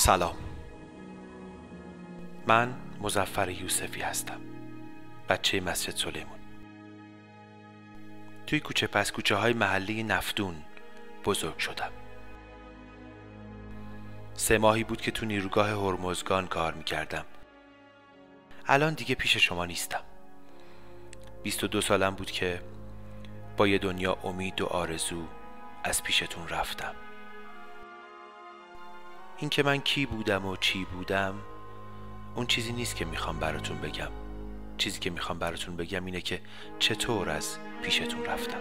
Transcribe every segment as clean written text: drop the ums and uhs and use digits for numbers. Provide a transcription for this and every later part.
سلام، من مظفر یوسفی هستم، بچه مسجد سلیمان. توی کوچه پس کوچه های محلی نفتون بزرگ شدم. 3 ماهی بود که تو نیروگاه هرمزگان کار میکردم. الان دیگه پیش شما نیستم. 22 سالم بود که با یه دنیا امید و آرزو از پیشتون رفتم. این که من کی بودم و چی بودم اون چیزی نیست که میخوام براتون بگم. چیزی که میخوام براتون بگم اینه که چطور از پیشتون رفتم.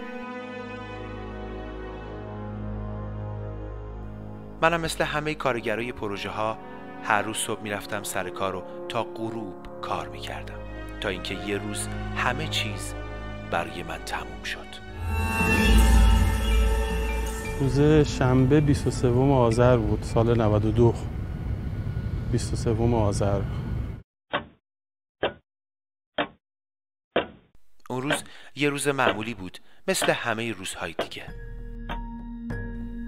منم مثل همه کارگرای پروژه ها هر روز صبح میرفتم سر کار و تا غروب کار میکردم تا اینکه یه روز همه چیز برای من تموم شد. روز شنبه 23 آذر بود، سال 92. 23 آذر. اون روز یه روز معمولی بود، مثل همه روزهای دیگه.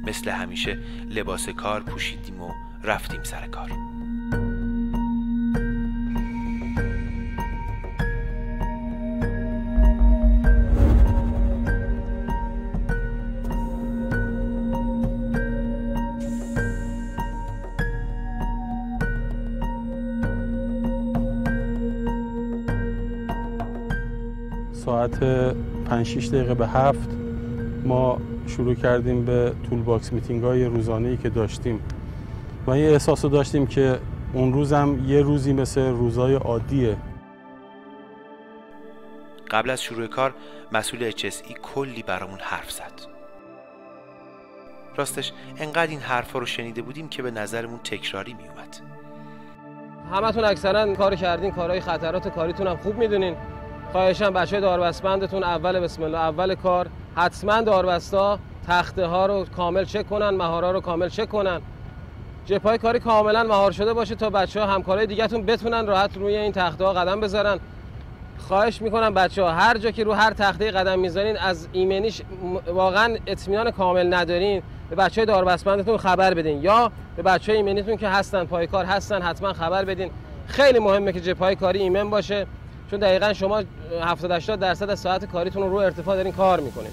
مثل همیشه لباس کار پوشیدیم و رفتیم سر کار. ساعت 5-6 دقیقه به 7 ما شروع کردیم به تول باکس میتینگ های روزانه‌ای که داشتیم و یه احساس رو داشتیم که اون روزم یه روزی مثل روزهای عادیه. قبل از شروع کار مسئول HSE کلی برامون حرف زد. راستش انقدر این حرفا رو شنیده بودیم که به نظرمون تکراری می اومد. همتون اکثرا کار کردین، کارهای خطرات کاریتون هم خوب میدونین. خواهشاً بچه‌های داربستبندتون اول بسم الله اول کار حتما داربستا تخته ها رو کامل چک کنن، مهارا رو کامل چک کنن. جپای کاری کاملا مهار شده باشه تا بچه‌ها همکارای دیگه‌تون بتونن راحت روی این تخته ها قدم بذارن. خواهش میکنم بچه‌ها هر جا که رو هر تخته قدم میذارین از ایمنیش واقعا اطمینان کامل ندارین به بچه‌های داربستبندتون خبر بدین یا به بچه‌های ایمنیتون که هستن پای کار هستن حتما خبر بدین. خیلی مهمه که جپای کاری ایمن باشه، چون دقیقاً شما 70-80% از ساعت کاریتون رو ارتفاع دارین کار میکنین.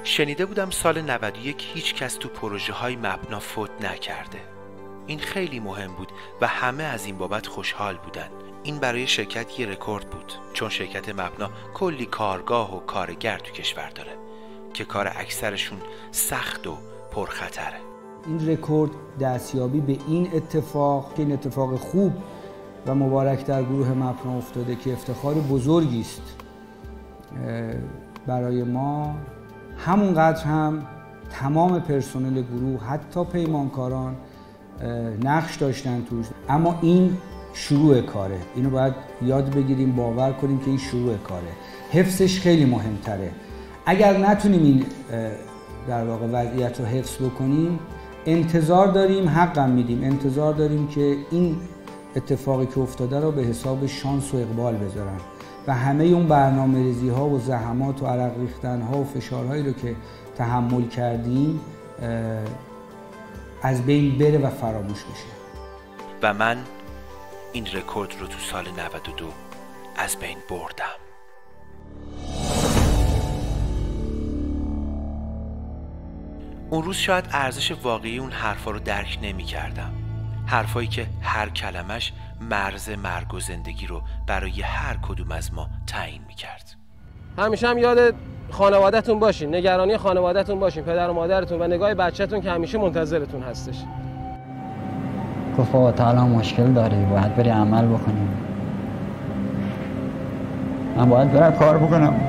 شنیده بودم سال 91 هیچ کس تو پروژه های مبنا فوت نکرده. این خیلی مهم بود و همه از این بابت خوشحال بودن. این برای شرکت یه رکورد بود، چون شرکت مبنا کلی کارگاه و کارگر تو کشور داره که کار اکثرشون سخت و پرخطره. این رکورد دستیابی به این اتفاق که این اتفاق خوب و مبارک در گروه مبنا افتاده که افتخار بزرگی است برای ما. همونقدر هم تمام پرسنل گروه حتی پیمانکاران نقش داشتن توش، اما این شروع کاره. اینو باید یاد بگیریم، باور کنیم که این شروع کاره. حفظش خیلی مهمتره. اگر نتونیم این در واقع وضعیت رو حفظ بکنیم انتظار داریم، حقم میدیم، انتظار داریم که این اتفاقی که افتاده رو به حساب شانس و اقبال بذارن و همه اون برنامه‌ریزی ها و زحمات و عرق ریختن ها و فشارهایی رو که تحمل کردیم از بین بره و فراموش بشه. و من این رکورد رو تو سال 92 از بین بردم. اون روز شاید ارزش واقعی اون حرفا رو درک نمی کردم. حرفایی که هر کلمش مرز مرگ و زندگی رو برای هر کدوم از ما تعیین می‌کرد. همیشه هم یاد خانواده‌تون باشین، نگرانی خانواده‌تون باشین، پدر و مادرتون و نگاه بچه‌تون که همیشه منتظرتون هستش. گفت بابا تا الان مشکل داری، باید بری عمل بکنیم. من باید برم کار بکنم.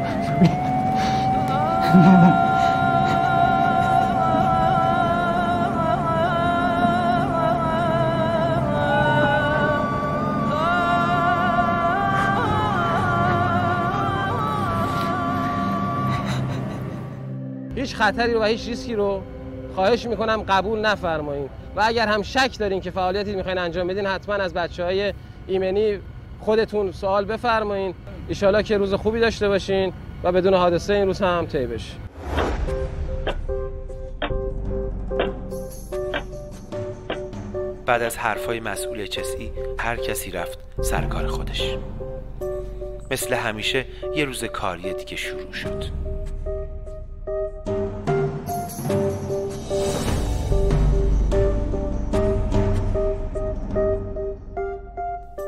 هیچ خطری رو و هیچ ریسکی رو خواهش میکنم قبول نفرمایید و اگر هم شک دارین که فعالیتی میخواین انجام بدین حتما از بچه‌های ایمنی خودتون سوال بفرمایید. ان شاءالله که روز خوبی داشته باشین و بدون حادثه این روز هم طی بشه. بعد از حرفای مسئول HSE هر کسی رفت سر کار خودش. مثل همیشه یه روز کاری دیگه شروع شد.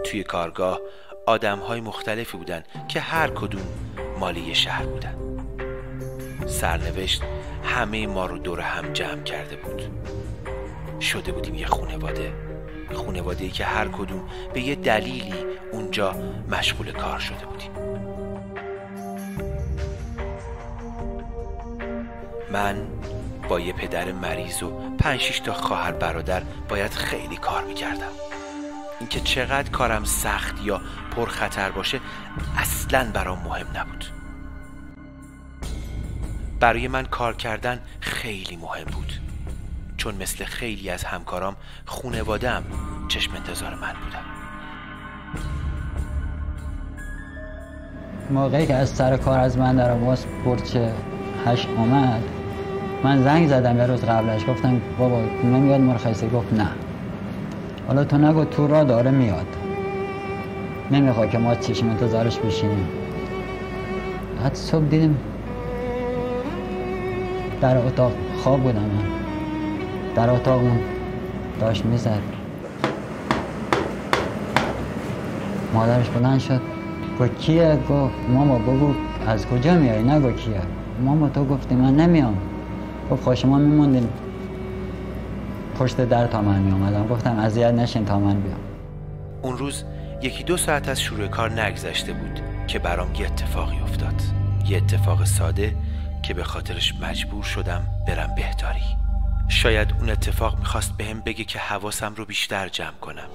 توی کارگاه آدم‌های مختلفی بودن که هر کدوم مالی یه شهر بودن. سرنوشت همه ما رو دور هم جمع کرده بود. شده بودیم یه خانواده‌ای که هر کدوم به یه دلیلی اونجا مشغول کار شده بودیم. من با یه پدر مریض و 5-6 تا خواهر برادر باید خیلی کار میکردم. اینکه چقدر کارم سخت یا پرخطر باشه اصلاً برام مهم نبود. برای من کار کردن خیلی مهم بود، چون مثل خیلی از همکارام خانواده‌ام چشم انتظار من بودن. موقعی که از سر کار از من در آواز برچه 8 آمد، من زنگ زدم یه روز قبلش، گفتم بابا نمیاد مرخصی؟ گفت نه. حالا تو نگو، تو را داره میاد، نمیخواد که ما چشم انتظارش بشینیم. بعد صبح دیدیم در اتاق خواب بودم، من در اتاق اون داشت میزد. مادرش بلند شد، گفت کیه؟ گفت ماما بگو از کجا میایی، نگو کیه. ماما تو گفتی من نمیام. گفت خواه شما میموندین پشت در تا من میامدم. گفتم اذیت نشین تا من بیام. اون روز 1-2 ساعت از شروع کار نگذشته بود که برام یه اتفاقی افتاد. یه اتفاق ساده که به خاطرش مجبور شدم برم بهداری. شاید اون اتفاق میخواست بهم بگه که حواسم رو بیشتر جمع کنم.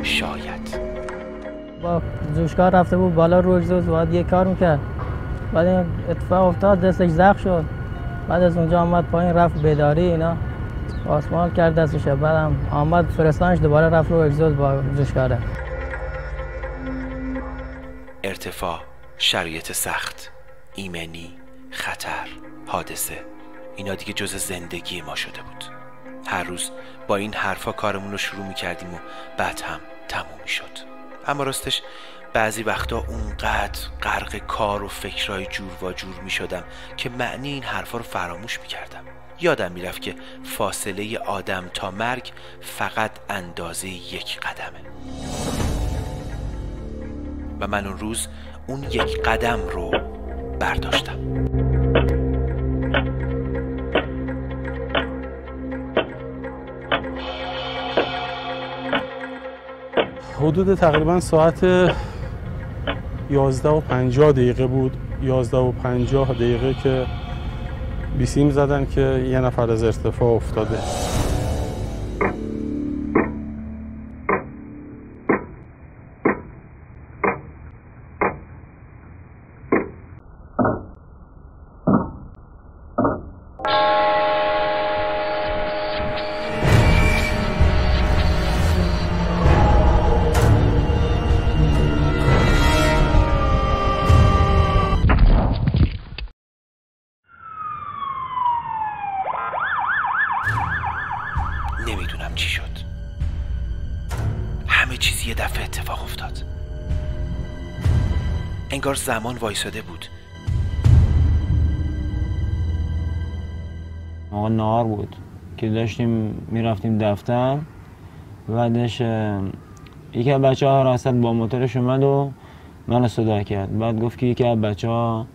شاید با جوشکار رفته بود بالا رو اگزوز، باید یه کار میکرد. بعد این اتفاق افتاد، دستش زخم شد. بعد از اونجا آمد پایین رفت بیداری، اینا آسمان کرد دستش. بعدم آمد فرستانش دوباره رفت رو اگزوز با جوشکاره. ارتفاع، شرایط سخت، ایمنی، خطر، حادثه، اینا دیگه جز زندگی ما شده بود. هر روز با این حرفا کارمون رو شروع میکردیم و بعد هم تموم میشد. اما راستش بعضی وقتا اونقدر غرق کار و فکرهای جور و جور میشدم که معنی این حرفا رو فراموش میکردم. یادم میرفت که فاصله آدم تا مرگ فقط اندازه 1 قدمه و من اون روز اون 1 قدم رو برداشتم. حدود تقریبا ساعت 11:50 بود. 11:50 که بیسیم زدن که یه نفر از ارتفاع افتاده. نمیدونم چی شد. همه چیز یه دفعه اتفاق افتاد. انگار زمان وایساده بود. آقا نهار بود که داشتیم میرفتیم دفتر. بعدش یکی از بچه‌ها راست با موتورش اومد و منو صدا کرد. بعد گفت که یکی از بچه‌ها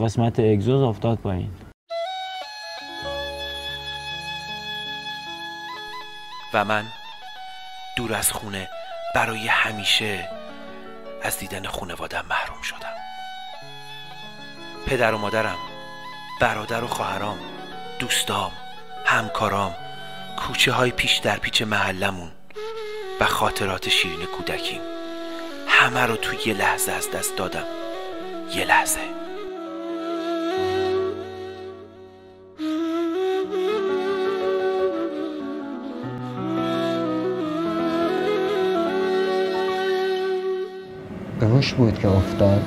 قسمت اگزوز افتاد پایین. و من دور از خونه برای همیشه از دیدن خانواده‌ام محروم شدم. پدر و مادرم، برادر و خواهرام، دوستام، همکارام، کوچه های پیش در پیچ محلمون و خاطرات شیرین کودکیم، همه رو توی یه لحظه از دست دادم. یه لحظه. به روش بود که افتاد.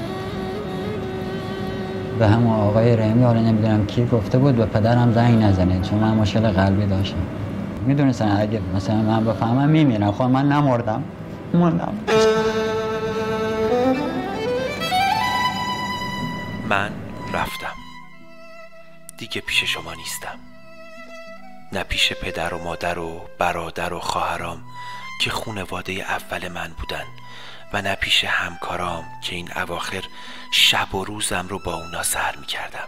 به همون آقای رحمی، حالا نمیدونم کی گفته بود به پدرم زنگ نزنید چون من مشکل قلبی داشتم. میدونستن اگه مثلا من بفهمم میمیرم. خب من نمردم، موندم. من رفتم دیگه، پیش شما نیستم، نه پیش پدر و مادر و برادر و خواهرام که خانواده اول من بودن و نه پیش همکارام که این اواخر شب و روزم رو با اونا سر می کردم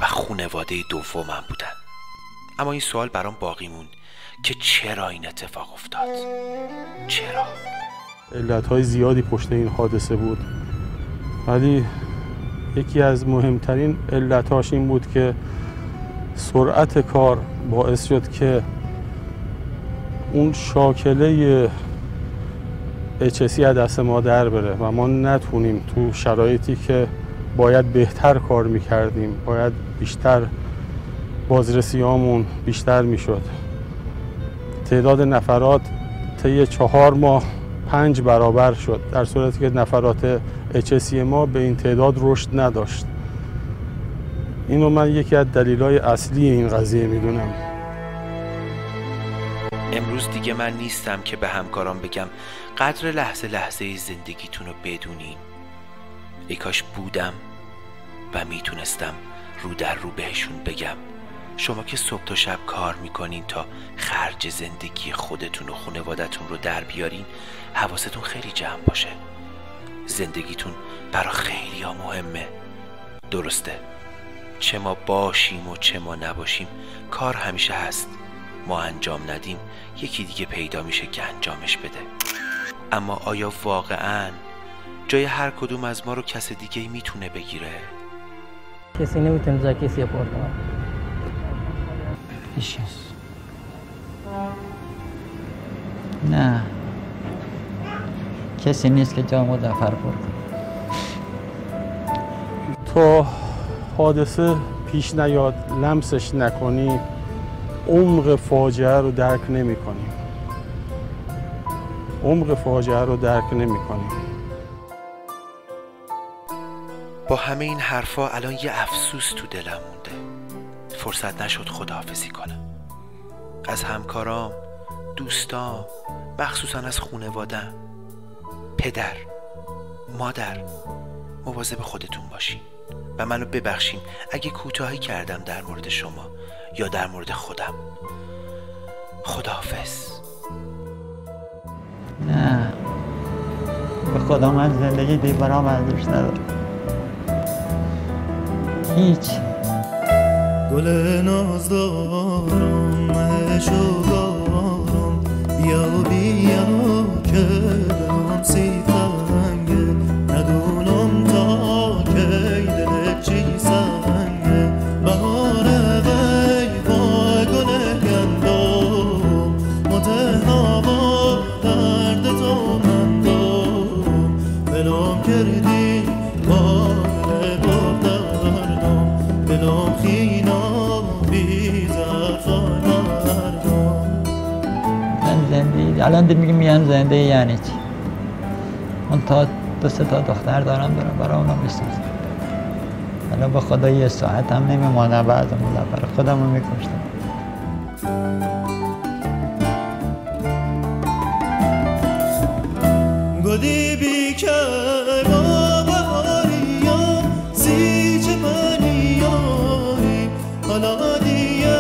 و خانواده دومم بودن. اما این سوال برام باقی موند که چرا این اتفاق افتاد؟ چرا؟ علتهای زیادی پشت این حادثه بود، ولی یکی از مهمترین علتهاش این بود که سرعت کار باعث شد که اون شاکله HSE از دست ما در بره و ما نتونیم تو شرایطی که باید بهتر کار میکردیم، باید بیشتر بازرسیامون بیشتر میشد. تعداد نفرات طی 4 ماه 5 برابر شد، در صورتی که نفرات HSE ما به این تعداد رشد نداشت. اینو من یکی از دلایل اصلی این قضیه میدونم. امروز دیگه من نیستم که به همکاران بگم قدر لحظه لحظه زندگیتون رو بدونین. ای کاش بودم و میتونستم رو در رو بهشون بگم شما که صبح تا شب کار میکنین تا خرج زندگی خودتون و خانوادتون رو در بیارین، حواستون خیلی جمع باشه. زندگیتون برای خیلی ها مهمه. درسته، چه ما باشیم و چه ما نباشیم کار همیشه هست. ما انجام ندیم یکی دیگه پیدا میشه که انجامش بده. اما آیا واقعاً جای هر کدوم از ما رو کس دیگه میتونه بگیره؟ کسی نمیتونه جای کسی پر کنه. هیچ کس. نه، کسی نیست که جا مظفر پر کنه. تا حادثه پیش نیاد، لمسش نکنی، عمق فاجعه رو درک نمی کنی. عمق فاجعه رو درک نمی کنی. با همه این حرفا الان یه افسوس تو دلم مونده. فرصت نشد خداحافظی کنم از همکارام، دوستام، مخصوصا از خانواده‌ام. پدر، مادر، مواظب خودتون باشین و منو ببخشین اگه کوتاهی کردم در مورد شما یا در مورد خودم. خداحافظ. نه، به خدا من زندگی دی برام ارزش نداره. هیچ. گل نازدارم مشوگارم بیا بیا که دلم سیفنگه ندونم تا کی دلت چی سنگه بهاره وی وای گل گندم متحنا با درد تو من دم بلوم کردی با دل دردم بلوم خینا الان دیگه میگن زنده یعنی چی؟ اون تا 2-3 تا دختر دارم برای اونا میسوزم. الان به خدا یه ساعت هم نمیمانه بعد مظفر خودمو میکشتم. گودی بی که با بهاریم سیچ منیایی حالا دیگه